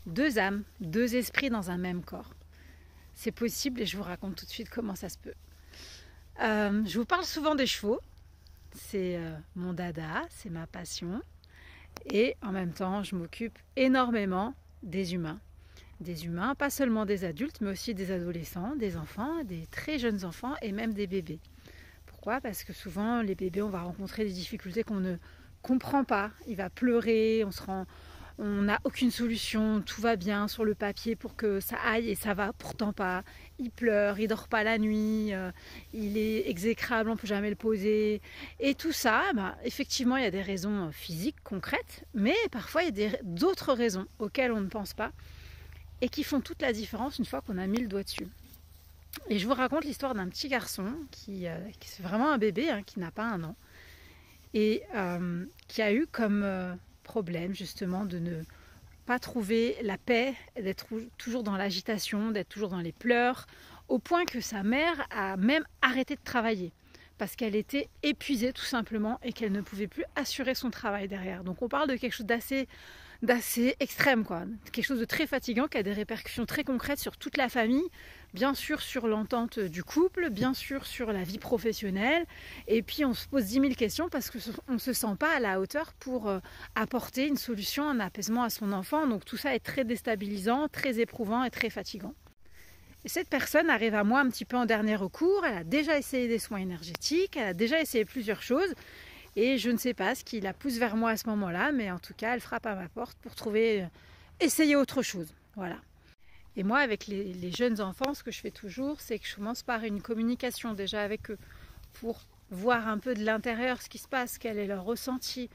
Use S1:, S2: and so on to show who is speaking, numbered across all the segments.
S1: deux âmes, deux esprits dans un même corps. C'est possible et je vous raconte tout de suite comment ça se peut. Je vous parle souvent des chevaux, c'est mon dada, c'est ma passion. Et en même temps, je m'occupe énormément des humains. Des humains, pas seulement des adultes, mais aussi des adolescents, des enfants, des très jeunes enfants et même des bébés. Pourquoi? Parce que souvent, les bébés, on va rencontrer des difficultés qu'on ne comprend pas. Il va pleurer, on n'a aucune solution, tout va bien sur le papier pour que ça aille et ça va pourtant pas. Il pleure, il dort pas la nuit, il est exécrable, on peut jamais le poser. Et tout ça, effectivement, il y a des raisons physiques, concrètes, mais parfois il y a d'autres raisons auxquelles on ne pense pas et qui font toute la différence une fois qu'on a mis le doigt dessus. Et je vous raconte l'histoire d'un petit garçon qui c'est vraiment un bébé, qui n'a pas un an et qui a eu comme problème justement de ne pas trouver la paix, d'être toujours dans l'agitation, d'être toujours dans les pleurs, au point que sa mère a même arrêté de travailler parce qu'elle était épuisée tout simplement et qu'elle ne pouvait plus assurer son travail derrière. Donc on parle de quelque chose d'assez extrême, quoi. Quelque chose de très fatigant qui a des répercussions très concrètes sur toute la famille, bien sûr sur l'entente du couple, bien sûr sur la vie professionnelle, et puis on se pose 10 000 questions parce qu'on ne se sent pas à la hauteur pour apporter une solution, un apaisement à son enfant. Donc tout ça est très déstabilisant, très éprouvant et très fatigant. Et cette personne arrive à moi un petit peu en dernier recours, elle a déjà essayé des soins énergétiques, elle a déjà essayé plusieurs choses, et je ne sais pas ce qui la pousse vers moi à ce moment-là, mais en tout cas, elle frappe à ma porte pour essayer autre chose. Voilà. Et moi, avec les jeunes enfants, ce que je fais toujours, c'est que je commence par une communication déjà avec eux pour voir un peu de l'intérieur ce qui se passe, quel est leur ressenti,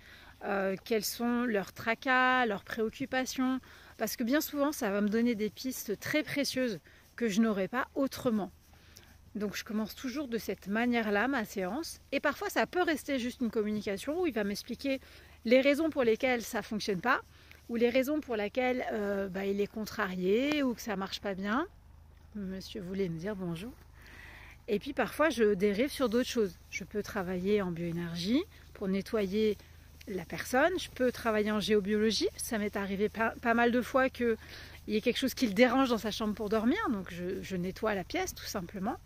S1: quels sont leurs tracas, leurs préoccupations. Parce que bien souvent, ça va me donner des pistes très précieuses que je n'aurais pas autrement. Donc je commence toujours de cette manière-là ma séance, et parfois ça peut rester juste une communication où il va m'expliquer les raisons pour lesquelles ça ne fonctionne pas, ou les raisons pour lesquelles il est contrarié ou que ça ne marche pas bien. Monsieur voulait me dire bonjour. Et puis parfois je dérive sur d'autres choses. Je peux travailler en bioénergie pour nettoyer la personne, je peux travailler en géobiologie, ça m'est arrivé pas mal de fois qu'il y ait quelque chose qui le dérange dans sa chambre pour dormir, donc je nettoie la pièce tout simplement.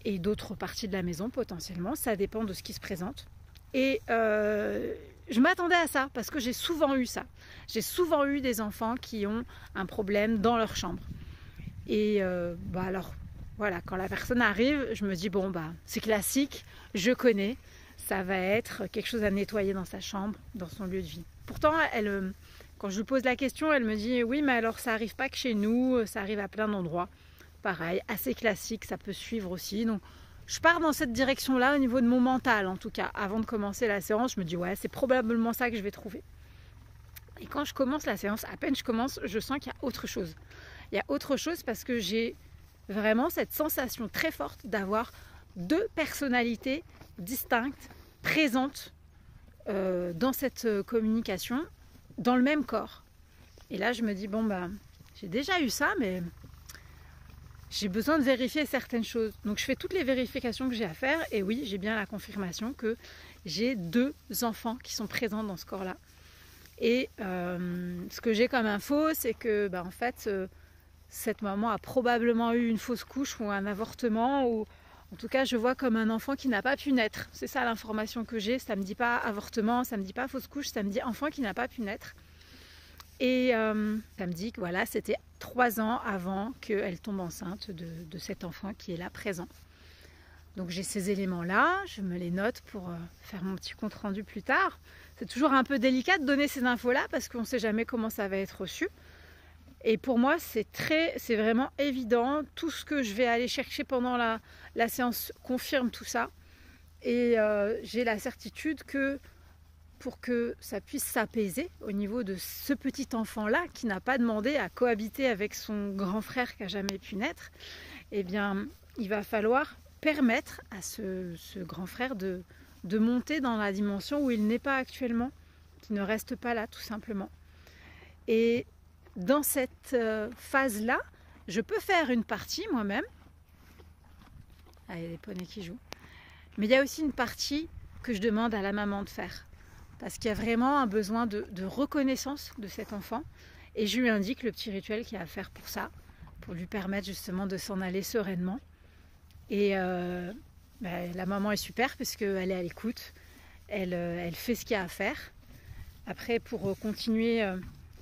S1: Et d'autres parties de la maison potentiellement, ça dépend de ce qui se présente. Et je m'attendais à ça parce que j'ai souvent eu ça. J'ai souvent eu des enfants qui ont un problème dans leur chambre. Et alors voilà, quand la personne arrive, je me dis c'est classique, je connais, ça va être quelque chose à nettoyer dans sa chambre, dans son lieu de vie. Pourtant, quand je lui pose la question, elle me dit oui, mais alors ça arrive pas que chez nous, ça arrive à plein d'endroits. Pareil, assez classique, ça peut suivre aussi. Donc, je pars dans cette direction-là au niveau de mon mental, en tout cas. Avant de commencer la séance, je me dis, ouais, c'est probablement ça que je vais trouver. Et quand je commence la séance, à peine je commence, je sens qu'il y a autre chose. Il y a autre chose parce que j'ai vraiment cette sensation très forte d'avoir deux personnalités distinctes, présentes dans cette communication, dans le même corps. Et là, je me dis, j'ai déjà eu ça, mais j'ai besoin de vérifier certaines choses. Donc je fais toutes les vérifications que j'ai à faire et oui, j'ai bien la confirmation que j'ai deux enfants qui sont présents dans ce corps-là. Et ce que j'ai comme info, c'est que en fait, cette maman a probablement eu une fausse couche ou un avortement, ou en tout cas je vois comme un enfant qui n'a pas pu naître. C'est ça l'information que j'ai, ça ne me dit pas avortement, ça ne me dit pas fausse couche, ça me dit enfant qui n'a pas pu naître. Et ça me dit que voilà, c'était 3 ans avant qu'elle tombe enceinte de cet enfant qui est là présent. Donc j'ai ces éléments-là, je me les note pour faire mon petit compte rendu plus tard. C'est toujours un peu délicat de donner ces infos-là parce qu'on ne sait jamais comment ça va être reçu. Et pour moi, c'est vraiment évident. Tout ce que je vais aller chercher pendant la séance confirme tout ça. Et j'ai la certitude que pour que ça puisse s'apaiser au niveau de ce petit enfant-là qui n'a pas demandé à cohabiter avec son grand frère qui n'a jamais pu naître, eh bien, il va falloir permettre à ce grand frère de monter dans la dimension où il n'est pas actuellement, qui ne reste pas là tout simplement. Et dans cette phase-là, je peux faire une partie moi-même. Ah, il y a des poneys qui jouent. Mais il y a aussi une partie que je demande à la maman de faire. Parce qu'il y a vraiment un besoin de reconnaissance de cet enfant Et je lui indique le petit rituel qu'il y a à faire pour ça, pour lui permettre justement de s'en aller sereinement. Et la maman est super parce qu'elle est à l'écoute, elle fait ce qu'il y a à faire. Après, pour continuer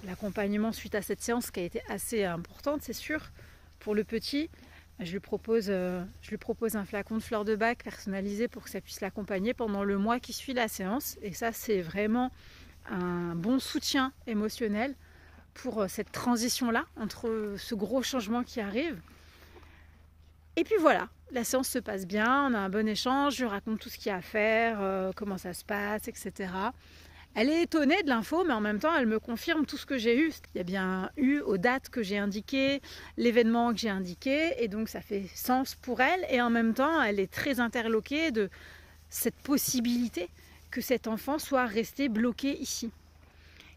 S1: l'accompagnement suite à cette séance qui a été assez importante, c'est sûr, pour le petit, je lui propose un flacon de fleurs de bac personnalisé pour que ça puisse l'accompagner pendant le mois qui suit la séance. Et ça, c'est vraiment un bon soutien émotionnel pour cette transition-là, entre ce gros changement qui arrive. Et puis voilà, la séance se passe bien, on a un bon échange, je raconte tout ce qu'il y a à faire, comment ça se passe, etc. Elle est étonnée de l'info, mais en même temps, elle me confirme tout ce que j'ai eu. Il y a bien eu aux dates que j'ai indiquées, l'événement que j'ai indiqué, et donc ça fait sens pour elle. Et en même temps, elle est très interloquée de cette possibilité que cet enfant soit resté bloqué ici.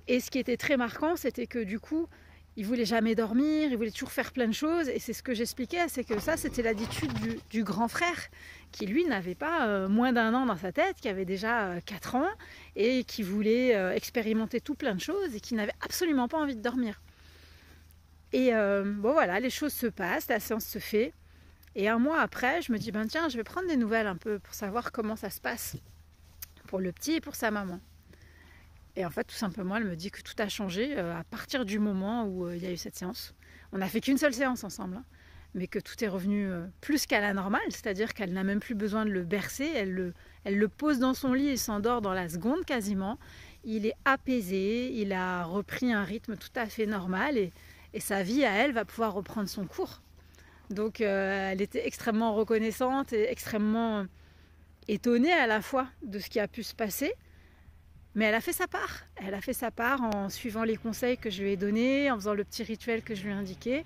S1: Et ce qui était très marquant, c'était que du coup, il voulait jamais dormir, il voulait toujours faire plein de choses. Et c'est ce que j'expliquais, c'est que ça, c'était l'attitude du grand frère, qui lui n'avait pas moins d'1 an dans sa tête, qui avait déjà 4 ans, et qui voulait expérimenter tout plein de choses, et qui n'avait absolument pas envie de dormir. Et bon voilà, les choses se passent, la séance se fait. Et 1 mois après, je me dis, tiens, je vais prendre des nouvelles un peu pour savoir comment ça se passe pour le petit et pour sa maman. Et en fait, tout simplement, elle me dit que tout a changé à partir du moment où il y a eu cette séance. On n'a fait qu'une seule séance ensemble, mais que tout est revenu plus qu'à la normale, c'est-à-dire qu'elle n'a même plus besoin de le bercer, elle le pose dans son lit et s'endort dans la seconde quasiment. Il est apaisé, il a repris un rythme tout à fait normal et sa vie à elle va pouvoir reprendre son cours. Donc elle était extrêmement reconnaissante et extrêmement étonnée à la fois de ce qui a pu se passer. Mais elle a fait sa part. Elle a fait sa part en suivant les conseils que je lui ai donnés, en faisant le petit rituel que je lui ai indiqué.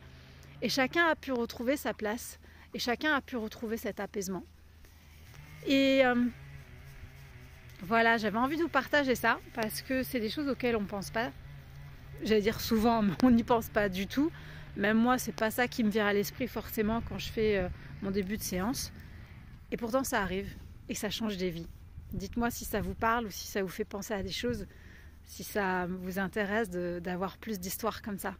S1: Et chacun a pu retrouver sa place. Et chacun a pu retrouver cet apaisement. Et voilà, j'avais envie de vous partager ça parce que c'est des choses auxquelles on ne pense pas. J'allais dire souvent, mais on n'y pense pas du tout. Même moi, c'est pas ça qui me vient à l'esprit forcément quand je fais mon début de séance. Et pourtant, ça arrive et ça change des vies. Dites-moi si ça vous parle ou si ça vous fait penser à des choses, si ça vous intéresse d'avoir plus d'histoires comme ça.